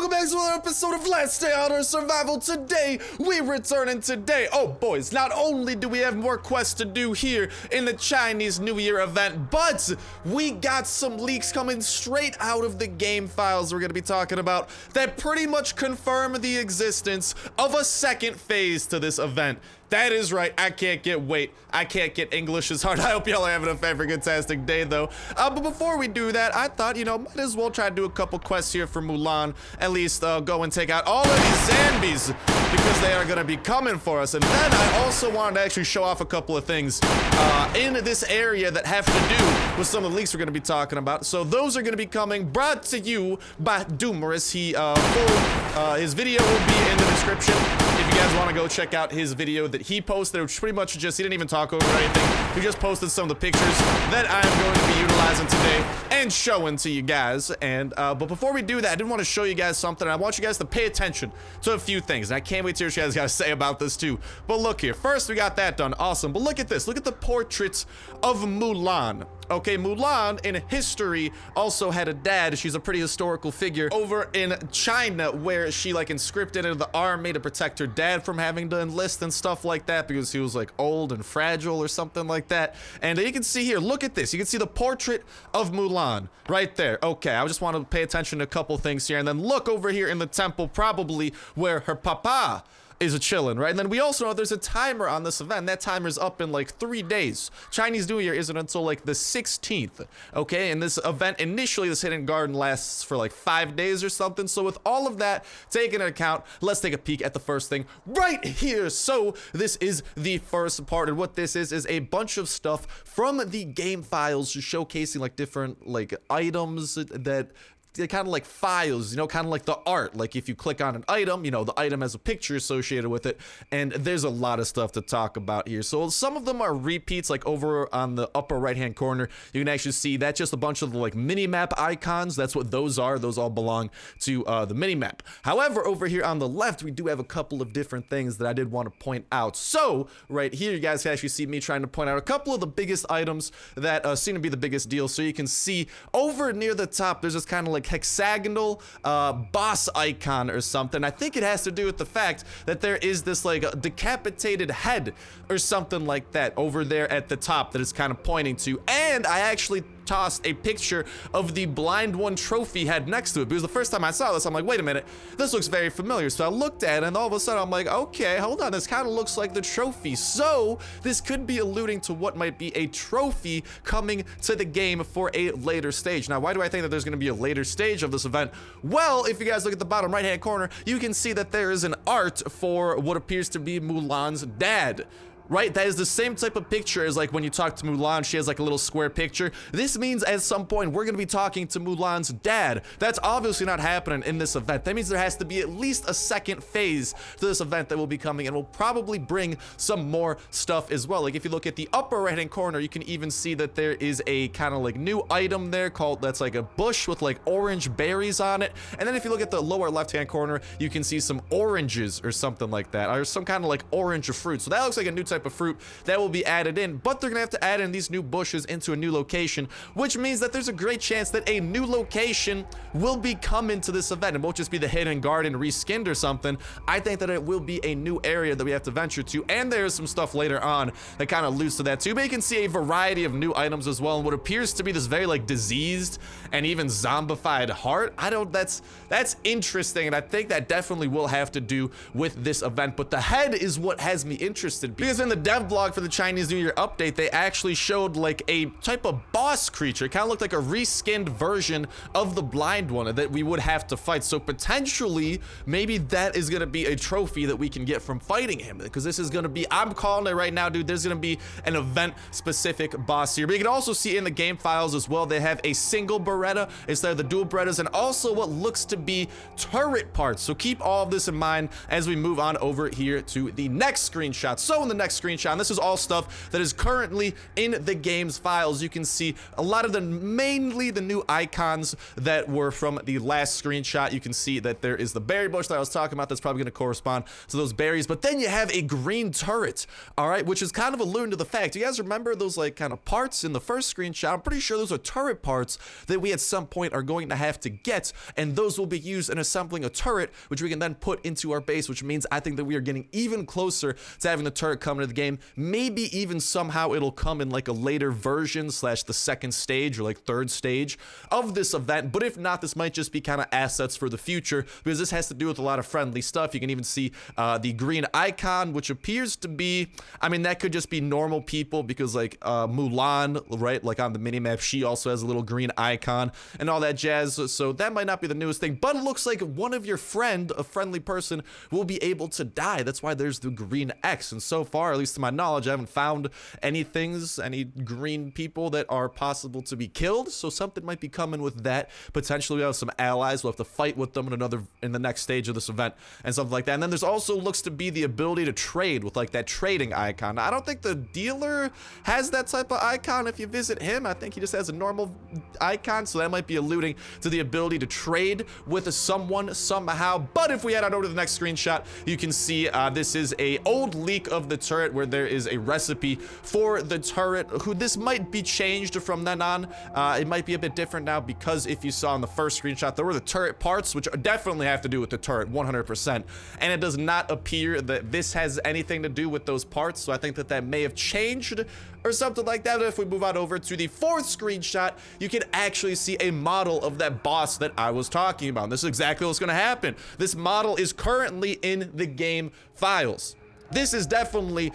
welcome back to another episode of Let's Stay on Our Survival. Today, we return, and today, oh boys, not only do we have more quests to do here in the Chinese New Year event, but we got some leaks coming straight out of the game files we're gonna be talking about that pretty much confirm the existence of a second phase to this event. That is right, I can't get English as hard. I hope y'all are having a fantastic day though. But before we do that, I thought, you know, might as well try to do a couple quests here for Mulan. At least go and take out all of these zombies because they are gonna be coming for us. And then I also wanted to actually show off a couple of things in this area that have to do with some of the leaks we're gonna be talking about. So those are gonna be coming, brought to you by Doomerous. His video will be in the description if you guys want to go check out his video that he posted, which pretty much just, he didn't even talk over anything. He just posted some of the pictures that I'm going to be utilizing today and showing to you guys. And but before we do that, I did want to show you guys something. I want you guys to pay attention to a few things, and I can't wait to hear what you guys got to say about this too. But look here, first we got that done, awesome. But look at this, look at the portraits of Mulan. Okay, Mulan in history also had a dad. She's a pretty historical figure over in China, where she like conscripted into the army to protect her dad from having to enlist and stuff like that because he was like old and fragile or something like that. And you can see here, look at this. You can see the portrait of Mulan right there. Okay, I just want to pay attention to a couple things here. And then look over here in the temple, probably where her papa is a chillin', right? And then we also know there's a timer on this event. That timer's up in like 3 days. Chinese New Year isn't until like the 16th, okay? And this event, initially, this hidden garden lasts for like 5 days or something. So with all of that taken into account, let's take a peek at the first thing right here. So this is the first part, and what this is a bunch of stuff from the game files showcasing like different like items that they're kind of like files, you know, kind of like the art. Like if you click on an item, you know, the item has a picture associated with it, and there's a lot of stuff to talk about here. So some of them are repeats, like over on the upper right hand corner, you can actually see that's just a bunch of the like mini map icons. That's what those are. Those all belong to the mini map. However, over here on the left, we do have a couple of different things that I did want to point out. So right here, you guys can actually see me trying to point out a couple of the biggest items that seem to be the biggest deal. So you can see over near the top, there's this kind of like hexagonal boss icon or something. I think it has to do with the fact that there is this like decapitated head or something like that over there at the top that it's kind of pointing to. And I actually tossed a picture of the blind one trophy head next to it because the first time I saw this, I'm like, wait a minute, this looks very familiar. So I looked at it, and all of a sudden I'm like, okay, hold on, this kind of looks like the trophy. So this could be alluding to what might be a trophy coming to the game for a later stage. Now, why do I think that there's going to be a later stage of this event? Well, if you guys look at the bottom right hand corner, you can see that there is an art for what appears to be Mulan's dad. Right, that is the same type of picture as like when you talk to Mulan, she has like a little square picture. This means at some point we're gonna be talking to Mulan's dad. That's obviously not happening in this event. That means there has to be at least a second phase to this event that will be coming, and will probably bring some more stuff as well. Like if you look at the upper right hand corner, you can even see that there is a kind of like new item there called, that's like a bush with like orange berries on it. And then if you look at the lower left hand corner, you can see some oranges or something like that, or some kind of like orange fruit. So that looks like a new type of fruit that will be added in, but they're gonna have to add in these new bushes into a new location, which means that there's a great chance that a new location will be coming to this event. It won't just be the hidden garden reskinned or something. I think that it will be a new area that we have to venture to, and there's some stuff later on that kind of alludes to that too. But you can see a variety of new items as well, and what appears to be this very like diseased and even zombified heart. That's interesting, and I think that definitely will have to do with this event. But the head is what has me interested, because in the dev blog for the Chinese New Year update, they actually showed like a type of boss creature. It kind of looked like a reskinned version of the blind one that we would have to fight. So potentially, maybe that is gonna be a trophy that we can get from fighting him, because this is gonna be, I'm calling it right now, dude, there's gonna be an event specific boss here. But you can also see in the game files as well, they have a single Beretta instead of the dual Berettas, and also what looks to be turret parts. So keep all of this in mind as we move on over here to the next screenshot. So in the next next screenshot. And this is all stuff that is currently in the game's files. You can see a lot of mainly the new icons that were from the last screenshot. You can see that there is the berry bush that I was talking about that's probably going to correspond to those berries, but then you have a green turret, all right, which is kind of alluding to the fact. Do you guys remember those like kind of parts in the first screenshot? I'm pretty sure those are turret parts that we at some point are going to have to get, and those will be used in assembling a turret, which we can then put into our base, which means I think that we are getting even closer to having the turret come into the game. Maybe even somehow it'll come in like a later version slash the second stage or like third stage of this event, but if not, this might just be kind of assets for the future, because this has to do with a lot of friendly stuff. You can even see the green icon, which appears to be, I mean, that could just be normal people, because like Mulan, right, like on the minimap, she also has a little green icon and all that jazz, so that might not be the newest thing, but it looks like one of your friend, a friendly person, will be able to die. That's why there's the green X, and so far, at least to my knowledge, I haven't found any green people that are possible to be killed, so something might be coming with that. Potentially we have some allies, we'll have to fight with them in the next stage of this event and something like that. And then there's also looks to be the ability to trade with like that trading icon. Now, I don't think the dealer has that type of icon. If you visit him, I think he just has a normal icon, so that might be alluding to the ability to trade with someone somehow. But if we head on over to the next screenshot, you can see this is a old leak of the turret where there is a recipe for the turret. This might be changed from then on. It might be a bit different now, because if you saw in the first screenshot, there were the turret parts, which definitely have to do with the turret 100%, and it does not appear that this has anything to do with those parts, so I think that may have changed or something like that. If we move on over to the fourth screenshot, you can actually see a model of that boss that I was talking about. This is exactly what's going to happen. This model is currently in the game files. This is definitely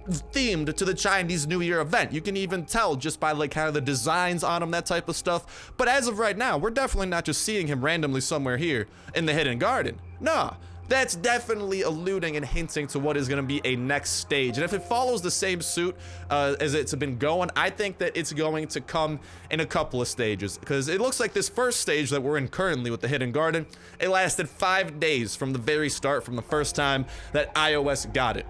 themed to the Chinese New Year event. You can even tell just by like kind of the designs on him, that type of stuff. But as of right now, we're definitely not just seeing him randomly somewhere here in the hidden garden. Nah, that's definitely alluding and hinting to what is going to be a next stage. And if it follows the same suit as it's been going, I think that it's going to come in a couple of stages, because it looks like this first stage that we're in currently with the hidden garden, it lasted 5 days from the very start, from the first time that iOS got it.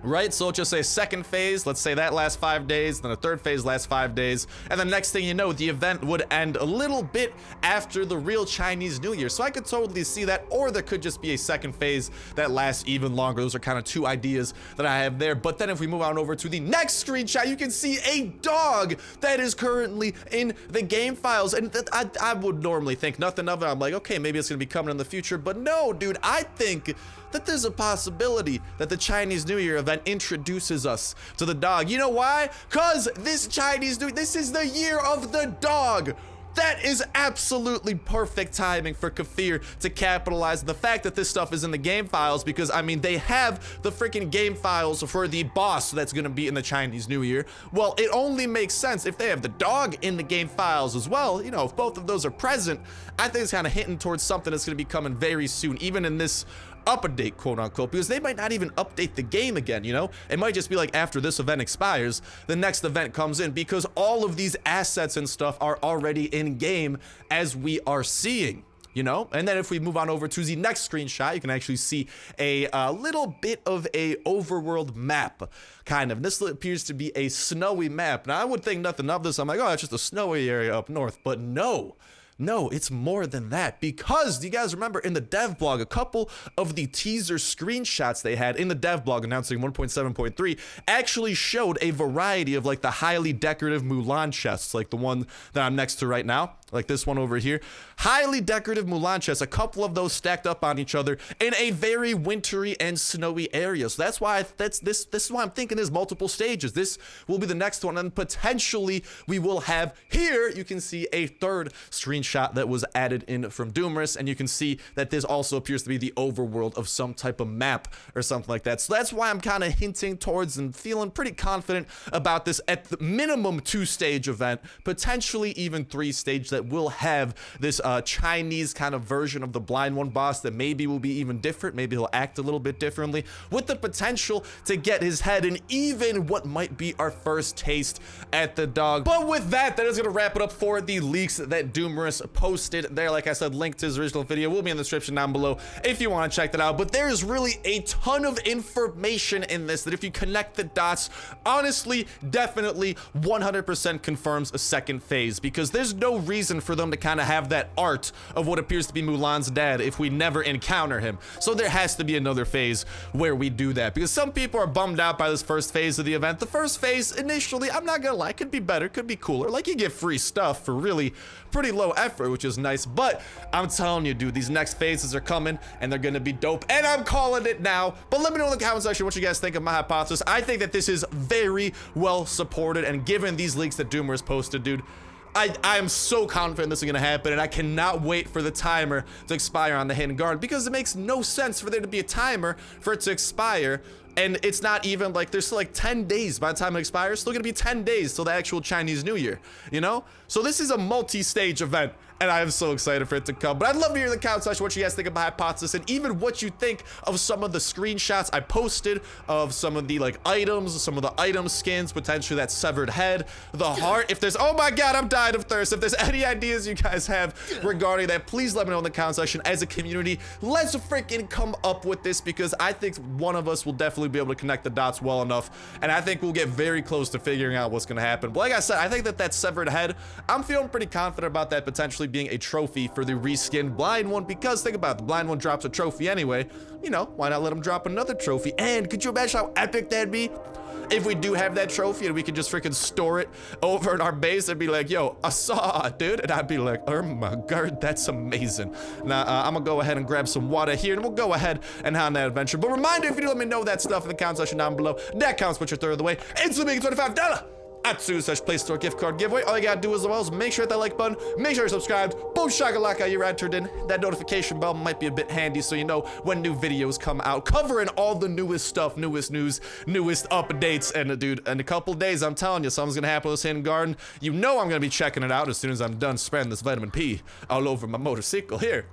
Right, so let's just say second phase, let's say that lasts 5 days, then the third phase lasts 5 days, and the next thing you know, the event would end a little bit after the real Chinese New Year. So I could totally see that, or there could just be a second phase that lasts even longer. Those are kind of two ideas that I have there. But then if we move on over to the next screenshot, you can see a dog that is currently in the game files, and I would normally think nothing of it. I'm like, okay, maybe it's gonna be coming in the future, but no, dude, I think that there's a possibility that the Chinese New Year event introduces us to the dog. You know why? Cause this this is the year of the dog. That is absolutely perfect timing for Kafir to capitalize on the fact that this stuff is in the game files, because I mean, they have the freaking game files for the boss that's gonna be in the Chinese New Year. Well, it only makes sense if they have the dog in the game files as well. You know, if both of those are present, I think it's kind of hinting towards something that's gonna be coming very soon, even in this update, quote unquote, because they might not even update the game again, you know? It might just be like after this event expires, the next event comes in, because all of these assets and stuff are already in game as we are seeing, you know? And then if we move on over to the next screenshot, you can actually see a little bit of a overworld map, kind of. This appears to be a snowy map. Now, I would think nothing of this. I'm like, oh, it's just a snowy area up north, but no. No, it's more than that, because do you guys remember in the dev blog, a couple of the teaser screenshots they had in the dev blog announcing 1.7.3 actually showed a variety of like the highly decorative Mulan chests, like the one that I'm next to right now, like this one over here. Highly decorative Mulan chests, a couple of those stacked up on each other in a very wintry and snowy area. So that's why this is why I'm thinking there's multiple stages. This will be the next one, and potentially we will have here, you can see a third screenshot that was added in from Doomers, and you can see that this also appears to be the overworld of some type of map or something like that. So that's why I'm kind of hinting towards and feeling pretty confident about this at the minimum 2-stage event, potentially even 3-stage, that will have this Chinese kind of version of the blind one boss that maybe will be even different. Maybe he'll act a little bit differently, with the potential to get his head in even what might be our first taste at the dog. But with that, that is going to wrap it up for the leaks that Doomers Doomer's posted there. Like I said, link to his original video will be in the description down below if you want to check that out. But there is really a ton of information in this that if you connect the dots, honestly, definitely 100% confirms a second phase, because there's no reason for them to kind of have that art of what appears to be Mulan's dad if we never encounter him. So there has to be another phase where we do that, because some people are bummed out by this first phase of the event. The first phase initially, I'm not gonna lie, could be better, could be cooler. Like, you get free stuff for really pretty low effort, which is nice. But I'm telling you, dude, these next phases are coming and they're gonna be dope, and I'm calling it now. But let me know in the comment section what you guys think of my hypothesis. I think that this is very well supported, and given these leaks that Doomer has posted, dude, I am so confident this is gonna happen, and I cannot wait for the timer to expire on the Hidden Garden, because it makes no sense for there to be a timer for it to expire. And it's not even like, there's still like 10 days by the time it expires. Still gonna be 10 days till the actual Chinese New Year, you know? So this is a multi-stage event, and I am so excited for it to come. But I'd love to hear in the comment section what you guys think of my hypothesis, and even what you think of some of the screenshots I posted of some of the like items, some of the item skins, potentially that severed head, the heart. If there's, oh my god, I'm dying of thirst. If there's any ideas you guys have regarding that, please let me know in the comment section. As a community, let's freaking come up with this, because I think one of us will definitely be able to connect the dots well enough, and I think we'll get very close to figuring out what's gonna happen. But like I said, I think that severed head, I'm feeling pretty confident about that potentially being a trophy for the reskinned blind one, because think about it, the blind one drops a trophy anyway. You know, why not let him drop another trophy? And could you imagine how epic that'd be if we do have that trophy and we could just freaking store it over in our base and be like, yo, I saw it, dude. And I'd be like, oh my god, that's amazing. Now, I'm gonna go ahead and grab some water here, and we'll go ahead and have that adventure. But reminder, if you let me know that stuff in the comment section down below, that counts what you're third of the way. It's a big $25 Atsu/Play Store gift card giveaway. All you gotta do as well is make sure to hit that like button, make sure you're subscribed, boom shakalaka, you're entered in. That notification bell might be a bit handy so you know when new videos come out, covering all the newest stuff, newest news, newest updates. And dude, in a couple days, I'm telling you, something's gonna happen with this Hidden Garden. You know I'm gonna be checking it out as soon as I'm done spreading this vitamin P all over my motorcycle here.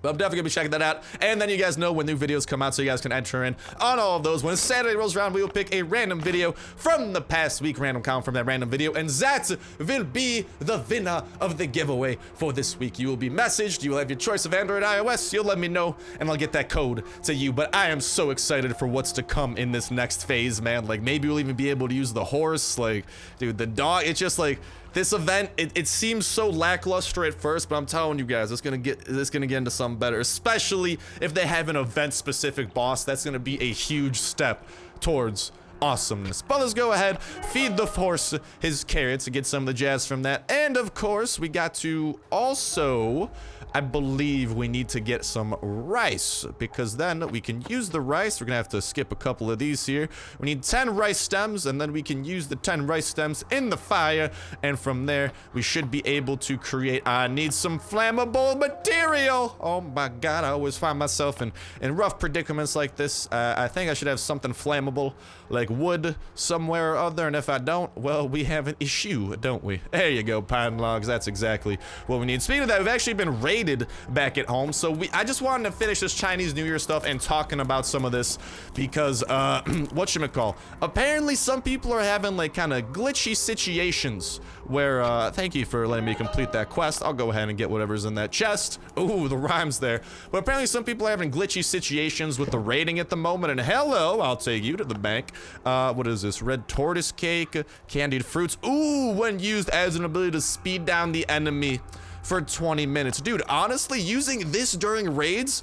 But I'm definitely gonna be checking that out, and then you guys know when new videos come out so you guys can enter in on all of those. When Saturday rolls around, we will pick a random video from the past week, random count from that random video, and that will be the winner of the giveaway for this week. You will be messaged, you will have your choice of Android or iOS, you'll let me know, and I'll get that code to you. But I am so excited for what's to come in this next phase, man. Like, maybe we'll even be able to use the horse, like, dude, the dog. It's just like, this event, it seems so lackluster at first, but I'm telling you guys, it's gonna get into something better, especially if they have an event-specific boss. That's gonna be a huge step towards awesomeness. But let's go ahead, feed the horse his carrots and get some of the jazz from that. And of course, we got to also, I believe we need to get some rice, because then we can use the rice. We're gonna have to skip a couple of these here. We need 10 rice stems, and then we can use the 10 rice stems in the fire, and from there we should be able to create. I need some flammable material. Oh my god, I always find myself in rough predicaments like this. I think I should have something flammable like wood somewhere or other, and if I don't, well, we have an issue, don't we? There you go, pine logs. That's exactly what we need. Speaking of that, we've actually been raided back at home, so I just wanted to finish this Chinese New Year stuff and talking about some of this, because whatchamacall, apparently some people are having like kind of glitchy situations where thank you for letting me complete that quest. I'll go ahead and get whatever's in that chest. Ooh, the rhymes there. But apparently some people are having glitchy situations with the raiding at the moment, and hello, I'll take you to the bank. What is this? Red tortoise cake, candied fruits. Ooh, when used as an ability to speed down the enemy for 20 minutes. Dude, honestly, using this during raids,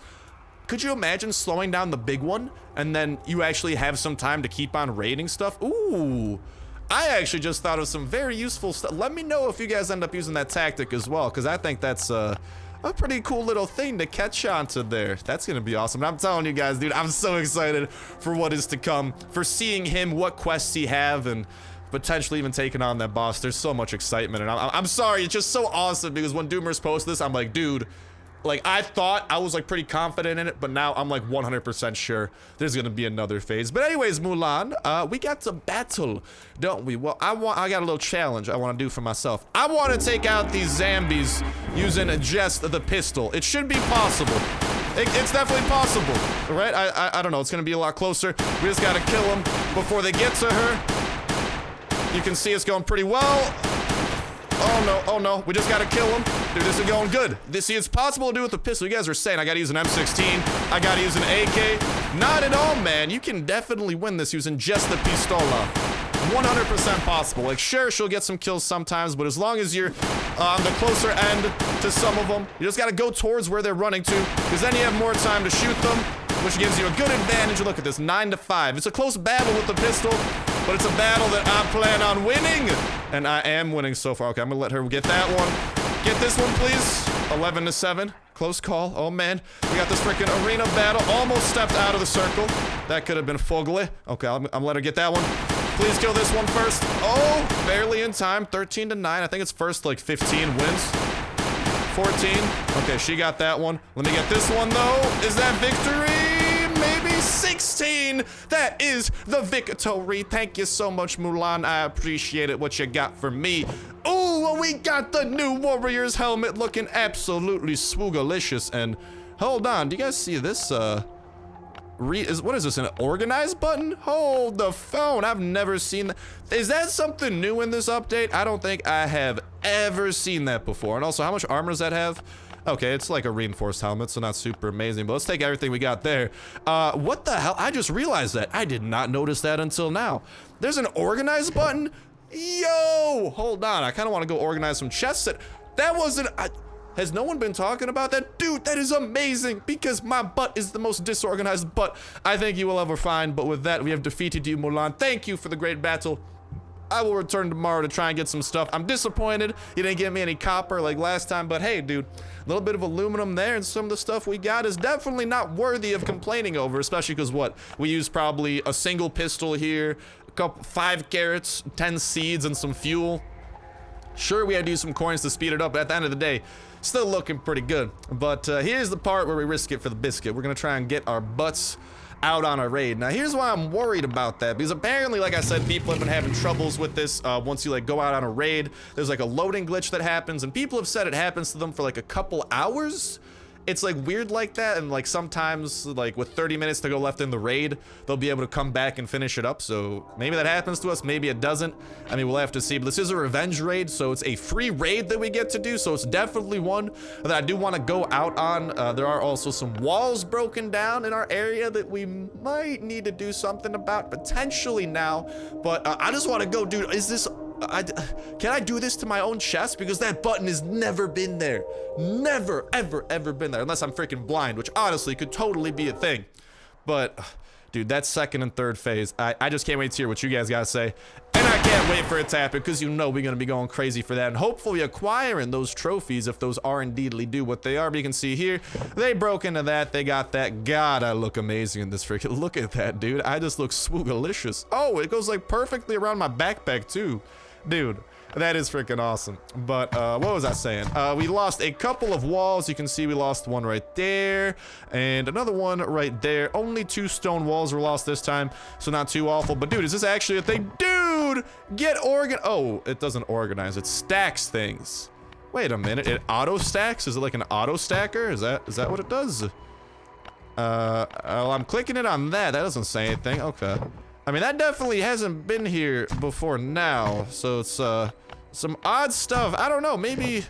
could you imagine slowing down the big one and then you actually have some time to keep on raiding stuff? Ooh, I actually just thought of some very useful stuff. Let me know if you guys end up using that tactic as well, because I think that's a pretty cool little thing to catch on to there. That's gonna be awesome. And I'm telling you guys, dude, I'm so excited for what is to come, for seeing him, what quests he have, and potentially even taking on that boss. There's so much excitement, and I'm sorry, it's just so awesome, because when Doomer's post this, I'm like, dude, like, I thought I was like pretty confident in it, but now I'm like 100% sure there's gonna be another phase. But anyways, Mulan, we got to battle, don't we? Well, I got a little challenge I want to do for myself. I want to take out these zombies using just the pistol. It should be possible. It's definitely possible, right? I don't know. It's gonna be a lot closer. We just gotta kill them before they get to her. You can see it's going pretty well. Oh no, we just gotta kill them. Dude, this is going good. See, it's possible to do with the pistol. You guys are saying I gotta use an M16, I gotta use an AK. Not at all, man. You can definitely win this using just the pistola. 100% possible. Like, sure, she'll get some kills sometimes, but as long as you're on the closer end to some of them, you just gotta go towards where they're running to, because then you have more time to shoot them, which gives you a good advantage. Look at this, 9-5. It's a close battle with the pistol, but it's a battle that I plan on winning. And I am winning so far. Okay, I'm gonna let her get that one. Get this one, please. 11-7. Close call. Oh, man. We got this freaking arena battle. Almost stepped out of the circle. That could have been Fogly. Okay, I'm gonna let her get that one. Please kill this one first. Oh, barely in time. 13-9. I think it's first, like, 15 wins. 14. Okay, she got that one. Let me get this one, though. Is that victory? Maybe 16. That is the victory. Thank you so much, Mulan. I appreciate it, what you got for me. Oh, we got the new Warriors helmet looking absolutely swoogalicious. And hold on, do you guys see this? What is this, an organized button? Hold the phone, I've never seen that. Is that something new in this update? I don't think I have ever seen that before. And also, how much armor does that have? Okay, it's like a reinforced helmet, so not super amazing, but let's take everything we got there. What the hell? I just realized that. I did not notice that until now. There's an organized button? Yo! Hold on, I kind of want to go organize some chests. That wasn't... Has no one been talking about that? Dude, that is amazing, because my butt is the most disorganized butt I think you will ever find. But with that, we have defeated you, Mulan. Thank you for the great battle. I will return tomorrow to try and get some stuff. I'm disappointed you didn't give me any copper like last time, but hey, dude, a little bit of aluminum there, and some of the stuff we got is definitely not worthy of complaining over, especially because what? We used probably a single pistol here, a couple, 5 carrots, 10 seeds, and some fuel. Sure, we had to use some coins to speed it up, but at the end of the day, still looking pretty good. But here's the part where we risk it for the biscuit. We're gonna try and get our butts out on a raid. Now, here's why I'm worried about that, because apparently, like I said, people have been having troubles with this. Once you like go out on a raid, there's like a loading glitch that happens, and people have said it happens to them for like a couple hours. It's like weird like that, and like sometimes like with 30 minutes to go left in the raid, they'll be able to come back and finish it up. So maybe that happens to us, maybe it doesn't. I mean, we'll have to see, but this is a revenge raid, so it's a free raid that we get to do, so it's definitely one that I do want to go out on. There are also some walls broken down in our area that we might need to do something about potentially now, but I just want to go, dude. Is this... can I do this to my own chest? Because that button has never been there. Never, ever, ever been there. Unless I'm freaking blind, which honestly could totally be a thing. But, dude, that second and third phase, I just can't wait to hear what you guys gotta say. And I can't wait for it to happen, because you know we're gonna be going crazy for that. And hopefully acquiring those trophies, if those are indeedly do what they are. But you can see here, they broke into that. They got that. God, I look amazing in this freaking... Look at that, dude. I just look swoogalicious. Oh, it goes like perfectly around my backpack, too. Dude, that is freaking awesome. But what was I saying? We lost a couple of walls. You can see we lost one right there and another one right there. Only 2 stone walls were lost this time, so not too awful. But dude, is this actually a thing? Dude, get Oh, it doesn't organize, it stacks things. Wait a minute, it auto stacks? Is it like an auto stacker? Is that what it does? Well, I'm clicking it on that. That doesn't say anything. Okay. I mean, that definitely hasn't been here before now, so it's some odd stuff. I don't know, maybe...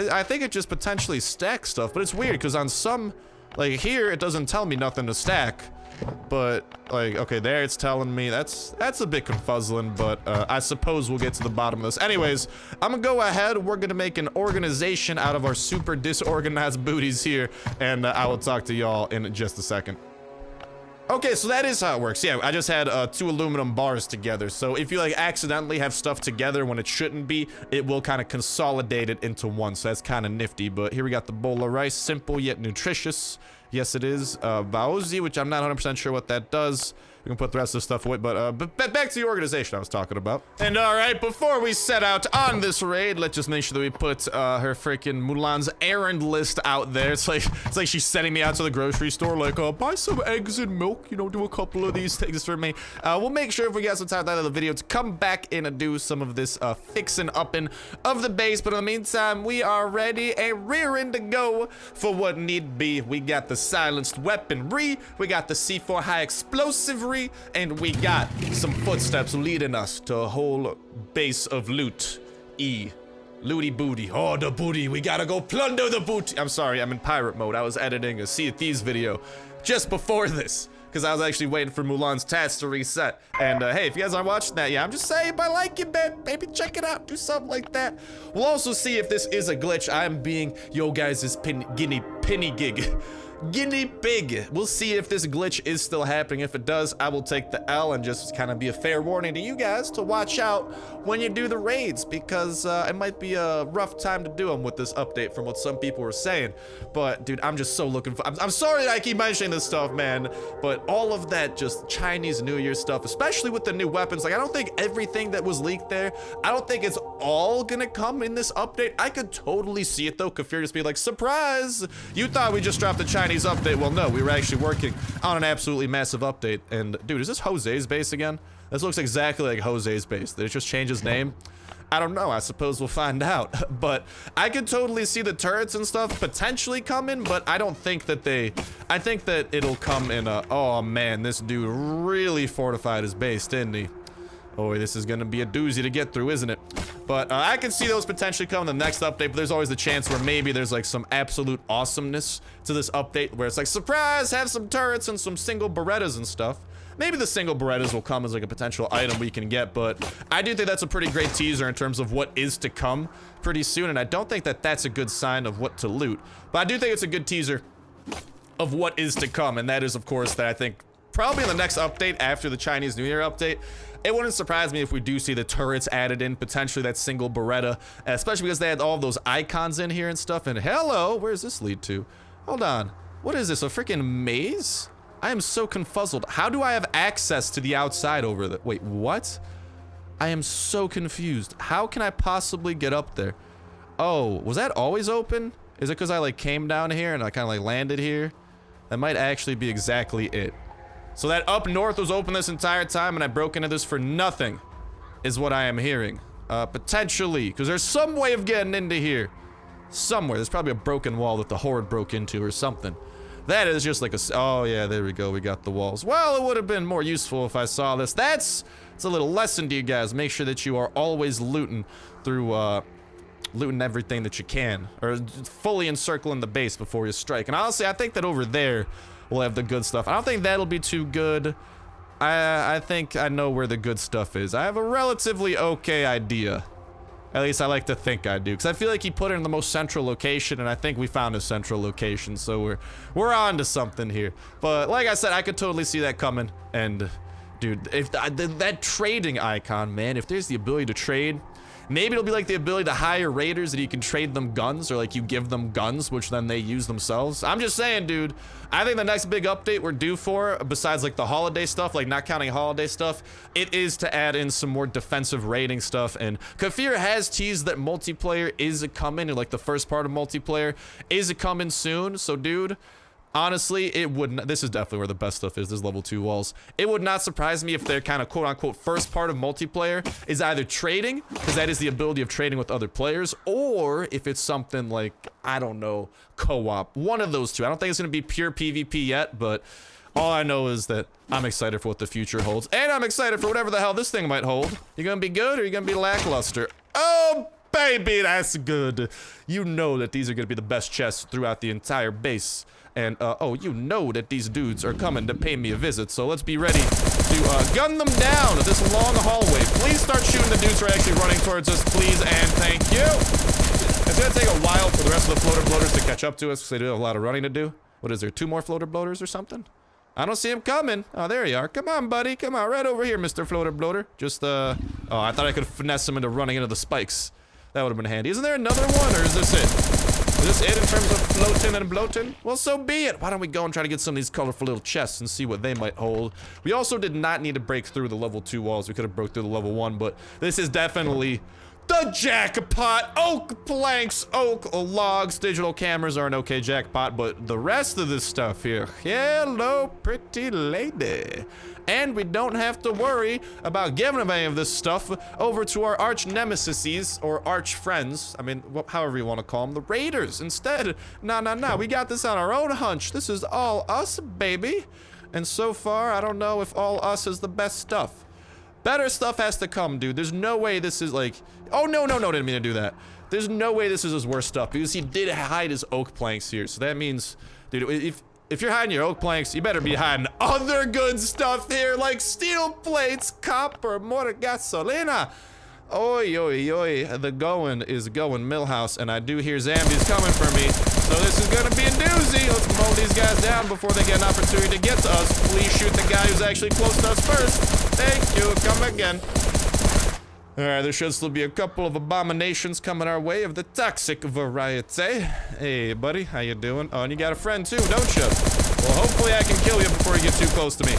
I think it just potentially stacks stuff, but it's weird, because on some... Like, here, it doesn't tell me nothing to stack, but, like, okay, there it's telling me. That's a bit confuzzling, but I suppose we'll get to the bottom of this. Anyways, I'm gonna go ahead. We're gonna make an organization out of our super disorganized booties here, and I will talk to y'all in just a second. Okay, so that is how it works. Yeah, I just had 2 aluminum bars together. So if you like accidentally have stuff together when it shouldn't be, it will kind of consolidate it into one. So that's kind of nifty. But here we got the bowl of rice, simple yet nutritious. Yes, it is. Baozi, which I'm not 100% sure what that does. We can put the rest of the stuff away, but back to the organization I was talking about. And all right, before we set out on this raid, let's just make sure that we put her freaking Mulan's errand list out there. It's like she's sending me out to the grocery store, like, buy some eggs and milk, you know, do a couple of these things for me. We'll make sure if we get some time at the end of the video to come back in and do some of this fixing upping of the base. But in the meantime, we are ready and rearing to go for what need be. We got the silenced weaponry, we got the C4 high explosivery, and we got some footsteps leading us to a whole base of loot. Looty booty. Oh, the booty. We gotta go plunder the booty. I'm sorry, I'm in pirate mode. I was editing a Sea of Thieves video just before this, because I was actually waiting for Mulan's tats to reset. And hey, if you guys aren't watching that, yeah, I'm just saying, if I like it, man, maybe check it out, do something like that. We'll also see if this is a glitch. I'm being yo guys' guinea pig. We'll see if this glitch is still happening. If it does, I will take the L and just kind of be a fair warning to you guys to watch out when you do the raids, because it might be a rough time to do them with this update from what some people were saying. But dude, I'm just so looking for, I'm sorry that I keep mentioning this stuff, man, but all of that just Chinese New Year stuff, especially with the new weapons, like I don't think everything that was leaked there, I don't think it's all gonna come in this update. I could totally see it though. Kafir just be like, surprise, you thought we just dropped the Chinese update. Well, no, we were actually working on an absolutely massive update. And dude, is this Jose's base again? This looks exactly like Jose's base. Did it just change his name? I don't know. I suppose we'll find out. But I could totally see the turrets and stuff potentially coming, but I don't think that I think that it'll come in a, oh man, this dude really fortified his base, didn't he? Oh, this is gonna be a doozy to get through, isn't it? But I can see those potentially coming in the next update, but there's always the chance where maybe there's like some absolute awesomeness to this update where it's like, surprise, have some turrets and some single Berettas and stuff. Maybe the single Berettas will come as like a potential item we can get, but I do think that's a pretty great teaser in terms of what is to come pretty soon, and I don't think that that's a good sign of what to loot. But I do think it's a good teaser of what is to come, and that is, of course, that I think probably in the next update after the Chinese New Year update, it wouldn't surprise me if we do see the turrets added in, potentially that single Beretta, especially because they had all those icons in here and stuff. And hello, where does this lead to? Hold on, what is this, a freaking maze? I am so confuzzled. How do I have access to the outside over the, wait, what? I am so confused. How can I possibly get up there? Oh, was that always open? Is it because I like came down here and I kind of like landed here? That might actually be exactly it. So that up north was open this entire time and I broke into this for nothing, is what I am hearing. Potentially, because there's some way of getting into here. Somewhere. There's probably a broken wall that the horde broke into or something. That is just like a, oh yeah, there we go, we got the walls. Well, it would have been more useful if I saw this. It's a little lesson to you guys. Make sure that you are always looting through, looting everything that you can. Or fully encircling the base before you strike. And honestly, I think that over there, we'll have the good stuff. I don't think that'll be too good. I think I know where the good stuff is. I have a relatively okay idea. At least I like to think I do, because I feel like he put it in the most central location, and I think we found a central location, so we're on to something here. But like I said, I could totally see that coming. And dude, if that trading icon, man, if there's the ability to trade, maybe it'll be like the ability to hire raiders that you can trade them guns, or like you give them guns, which then they use themselves. I'm just saying, dude, I think the next big update we're due for, besides like the holiday stuff, like not counting holiday stuff, it is to add in some more defensive raiding stuff. And Kafir has teased that multiplayer is coming, or like the first part of multiplayer is coming soon. So dude, honestly, it wouldn't, this is definitely where the best stuff is, there's level 2 walls. It would not surprise me if their kind of quote-unquote first part of multiplayer is either trading, because that is the ability of trading with other players, or if it's something like, I don't know, co-op. One of those two. I don't think it's going to be pure PvP yet, but all I know is that I'm excited for what the future holds, and I'm excited for whatever the hell this thing might hold. You gonna be good, or you gonna be lackluster? Oh, baby, that's good. You know that these are gonna be the best chests throughout the entire base. And, oh, you know that these dudes are coming to pay me a visit, so let's be ready to, gun them down this long hallway. Please start shooting the dudes who are actually running towards us, please, and thank you. It's gonna take a while for the rest of the floater bloaters to catch up to us, because they do have a lot of running to do. What is there, 2 more floater bloaters or something? I don't see him coming. Oh, there you are. Come on, buddy. Come on, right over here, Mr. Floater bloater. Just, oh, I thought I could finesse him into running into the spikes. That would have been handy. Isn't there another one, or is this it? Is this it in terms of floating and bloating? Well, so be it. Why don't we go and try to get some of these colorful little chests and see what they might hold. We also did not need to break through the level 2 walls. We could have broke through the level 1, but this is definitely the jackpot. Oak planks, oak logs, digital cameras are an okay jackpot, but the rest of this stuff here, hello, pretty lady. And we don't have to worry about giving any of this stuff over to our arch nemesis or arch friends. I mean, however you want to call them, the raiders. Instead, nah, we got this on our own hunch. This is all us, baby. And so far, I don't know if all us is the best stuff. Better stuff has to come, dude. There's no way this is like, oh, no, didn't mean to do that. There's no way this is his worst stuff, because he did hide his oak planks here. So that means, dude, if you're hiding your oak planks, you better be hiding other good stuff here, like steel plates, copper, more gasolina. Oi, oi, oi, the going is going, Millhouse, and I do hear zombies coming for me, so this is gonna be a doozy. Let's mow these guys down before they get an opportunity to get to us. Please shoot the guy who's actually close to us first. Thank you, come again. Alright, there should still be a couple of abominations coming our way of the toxic variety. Hey, buddy, how you doing? Oh, and you got a friend too, don't you? Well, hopefully I can kill you before you get too close to me.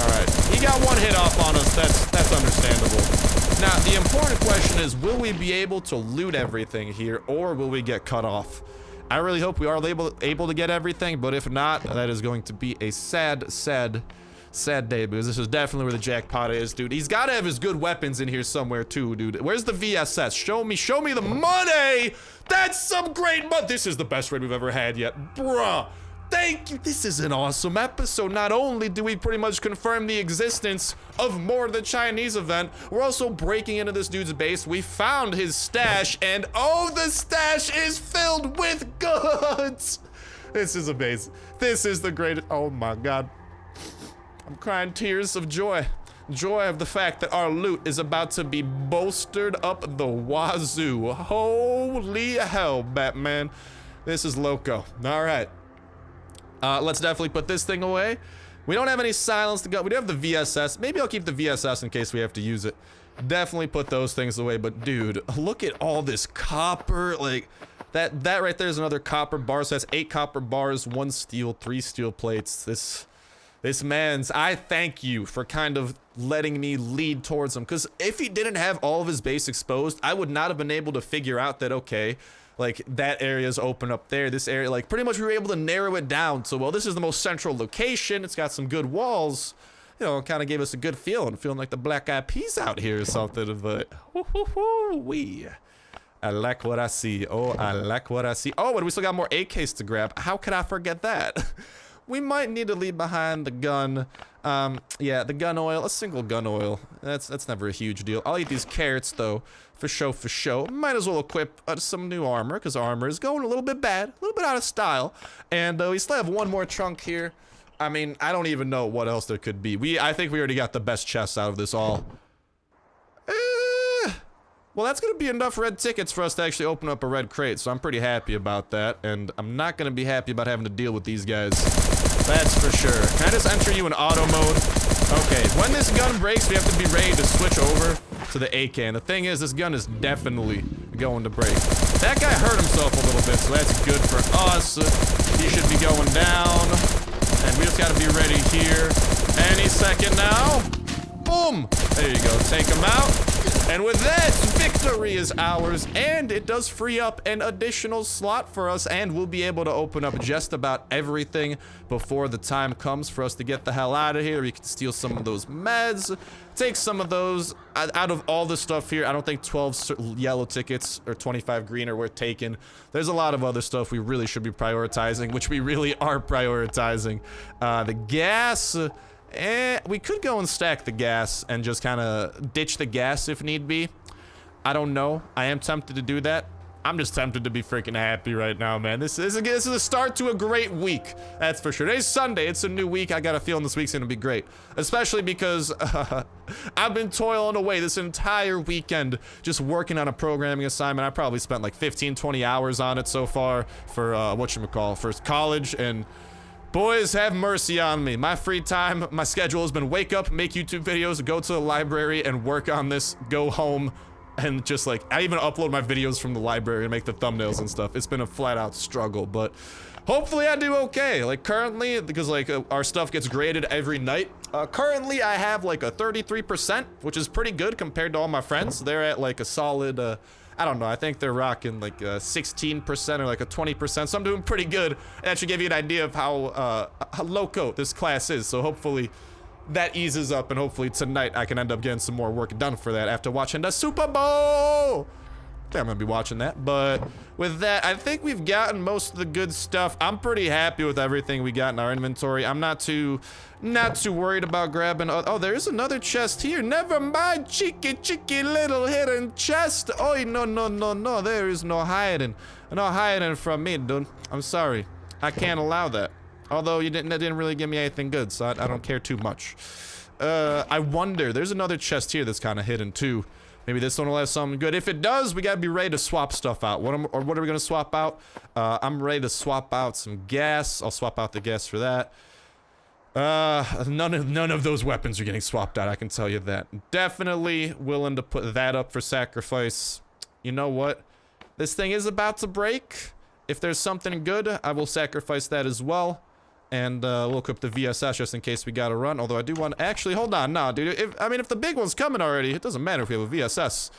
Alright, he got one hit off on us, that's understandable. Now, the important question is, will we be able to loot everything here, or will we get cut off? I really hope we are able to get everything, but if not, that is going to be a sad day, because this is definitely where the jackpot is, dude. He's got to have his good weapons in here somewhere, too, dude. Where's the VSS? Show me the money! That's some great money! This is the best raid we've ever had yet. Bruh! Thank you! This is an awesome episode. Not only do we pretty much confirm the existence of more of the Chinese event, we're also breaking into this dude's base. We found his stash, and oh, the stash is filled with goods! This is amazing. This is the greatest. Oh my god. I'm crying tears of joy. Joy of the fact that our loot is about to be bolstered up the wazoo. Holy hell, Batman. This is loco. All right. Let's definitely put this thing away. We don't have any silence to go. We do have the VSS. Maybe I'll keep the VSS in case we have to use it. Definitely put those things away. But dude, look at all this copper. Like that right there is another copper bar. So that's 8 copper bars, 1 steel, 3 steel plates. This man's, I thank you for kind of letting me lead towards him. Because if he didn't have all of his base exposed, I would not have been able to figure out that, okay, like that area's open up there. This area, like pretty much we were able to narrow it down. So, well, this is the most central location. It's got some good walls. You know, kind of gave us a good feeling like the Black Eyed Peas out here or something. But, I like what I see. Oh, I like what I see. Oh, and we still got more AKs to grab. How could I forget that? We might need to leave behind the gun. Yeah, the gun oil, a single gun oil. That's never a huge deal. I'll eat these carrots though, for show. Might as well equip some new armor, because armor is going a little bit bad, a little bit out of style. And we still have one more trunk here. I mean, I don't even know what else there could be. I think we already got the best chests out of this all. Well, that's gonna be enough red tickets for us to actually open up a red crate, so I'm pretty happy about that, and I'm not gonna be happy about having to deal with these guys. That's for sure. Can I just enter you in auto mode? Okay, when this gun breaks, we have to be ready to switch over to the AK, and the thing is, this gun is definitely going to break. That guy hurt himself a little bit, so that's good for us. He should be going down, and we just gotta be ready here any second now. Boom! There you go, take him out. And with that, victory is ours, and it does free up an additional slot for us, and we'll be able to open up just about everything before the time comes for us to get the hell out of here. We can steal some of those meds, take some of those. Out of all the stuff here, I don't think 12 yellow tickets or 25 green are worth taking. There's a lot of other stuff we really should be prioritizing, which we really are prioritizing. The gas... we could go and stack the gas and just kind of ditch the gas if need be. I don't know. I am tempted to do that. I'm just tempted to be freaking happy right now, man. This is a start to a great week. That's for sure. Today's Sunday. It's a new week. I got a feeling this week's gonna be great. Especially because I've been toiling away this entire weekend just working on a programming assignment. I probably spent like 15, 20 hours on it so far for whatchamacallit, for college, and boys, have mercy on me. My free time, my schedule has been wake up, make YouTube videos, go to the library and work on this, go home, and just like, I even upload my videos from the library and make the thumbnails and stuff. It's been a flat out struggle, but hopefully I do okay. Like currently, because like our stuff gets graded every night, currently I have like a 33%, which is pretty good compared to all my friends. They're at like a solid, I don't know, I think they're rocking like a 16% or like a 20%, so I'm doing pretty good. That should give you an idea of how loco this class is, so hopefully that eases up, and hopefully tonight I can end up getting some more work done for that after watching the Super Bowl! I'm gonna be watching that. But with that, I think we've gotten most of the good stuff. I'm pretty happy with everything we got in our inventory. I'm not too worried about grabbing. Oh, there's another chest here. Never mind, cheeky little hidden chest. Oh, no. There is no hiding. No hiding from me, dude. I'm sorry. I can't allow that. Although that didn't really give me anything good, so I don't care too much. I wonder. There's another chest here that's kind of hidden too. Maybe this one will have something good. If it does, we gotta be ready to swap stuff out. What are we gonna swap out? I'm ready to swap out some gas. I'll swap out the gas for that. None of those weapons are getting swapped out, I can tell you that. Definitely willing to put that up for sacrifice. You know what? This thing is about to break. If there's something good, I will sacrifice that as well. And we'll equip the VSS just in case we gotta run. Although I do want... Actually, hold on. Nah, dude. If the big one's coming already, it doesn't matter if we have a VSS.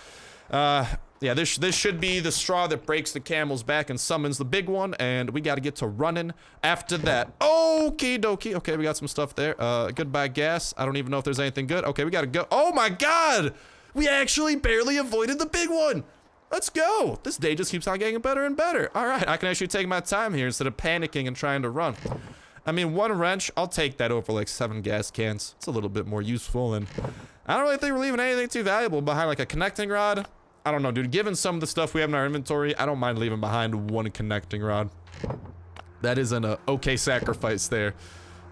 Yeah, this should be the straw that breaks the camel's back and summons the big one. And we gotta get to running after that. Okie dokie. Okay, we got some stuff there. Goodbye, gas. I don't even know if there's anything good. Okay, we gotta go. Oh my god! We actually barely avoided the big one! Let's go! This day just keeps on getting better and better. Alright, I can actually take my time here instead of panicking and trying to run. I mean, one wrench, I'll take that over like 7 gas cans. It's a little bit more useful, and I don't really think we're leaving anything too valuable behind, like a connecting rod. I don't know, dude. Given some of the stuff we have in our inventory, I don't mind leaving behind 1 connecting rod. That is an okay sacrifice there.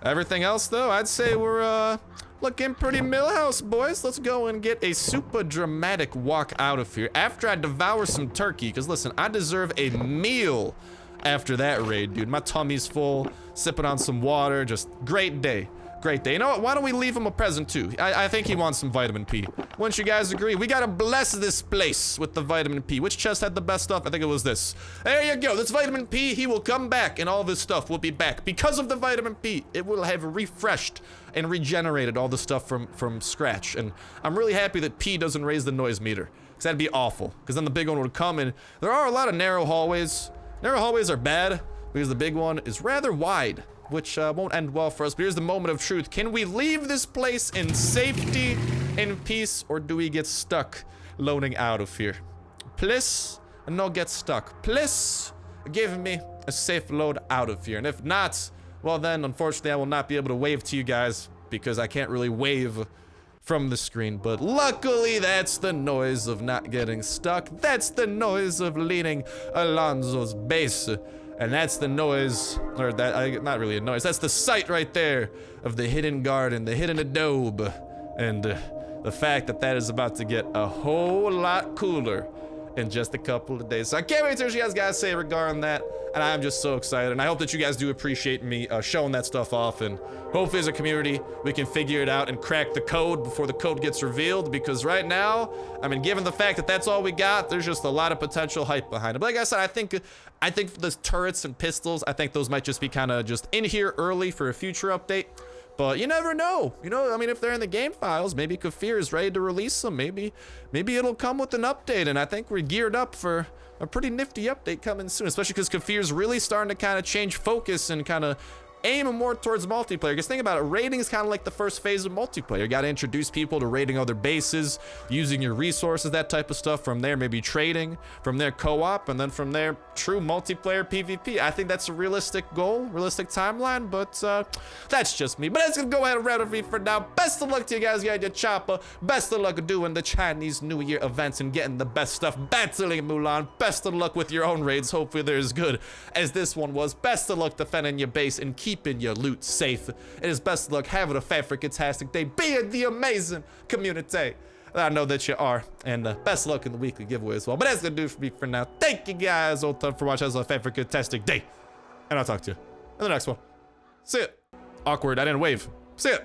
Everything else, though, I'd say we're looking pretty Millhouse, boys. Let's go and get a super dramatic walk out of here after I devour some turkey. Because listen, I deserve a meal after that raid, dude. My tummy's full, sipping on some water. Just great day. Great day. You know what? Why don't we leave him a present too? I think he wants some vitamin P. Wouldn't you guys agree? We gotta bless this place with the vitamin P. Which chest had the best stuff? I think it was this. There you go. This vitamin P, he will come back and all of his stuff will be back. Because of the vitamin P, it will have refreshed and regenerated all the stuff from scratch. And I'm really happy that P doesn't raise the noise meter. Because that'd be awful. Because then the big one would come and there are a lot of narrow hallways. Narrow hallways are bad because the big one is rather wide, which won't end well for us. But here's the moment of truth. Can we leave this place in safety, in peace, or do we get stuck loading out of here? Please, no get stuck. Please, give me a safe load out of here. And if not, well then, unfortunately, I will not be able to wave to you guys because I can't really wave from the screen. But luckily, that's the noise of not getting stuck. That's the noise of leading Alonso's base. And that's the noise, or that, not really a noise, that's the sight right there of the hidden garden, the hidden adobe. And the fact that that is about to get a whole lot cooler in just a couple of days. So I can't wait to hear what you guys gotta say regarding that. And I'm just so excited. And I hope that you guys do appreciate me showing that stuff off. And hopefully as a community, we can figure it out and crack the code before the code gets revealed. Because right now, I mean, given the fact that that's all we got, there's just a lot of potential hype behind it. But like I said, I think the turrets and pistols, I think those might just be kind of just in here early for a future update. But you never know. You know, I mean, if they're in the game files, maybe Kafir is ready to release them. Maybe it'll come with an update. And I think we're geared up for a pretty nifty update coming soon, especially because Kafir's really starting to kind of change focus and kind of aim more towards multiplayer. Because think about it, raiding is kind of like the first phase of multiplayer. You got to introduce people to raiding other bases, using your resources, that type of stuff. From there, maybe trading, from there co-op, and then from there, true multiplayer PvP. I think that's a realistic goal, realistic timeline, but that's just me. But that's gonna go ahead and wrap it for me for now. Best of luck to you guys, your chopper. Best of luck doing the Chinese New Year events and getting the best stuff, battling Mulan. Best of luck with your own raids. Hopefully they're as good as this one was. Best of luck defending your base and keeping your loot safe. It is best of luck having a fantastic day, being the amazing community I know that you are, and best of luck in the weekly giveaway as well. But that's gonna do it for me for now. Thank you guys all time for watching. Have a fantastic day, and I'll talk to you in the next one. See ya. Awkward, I didn't wave. See ya.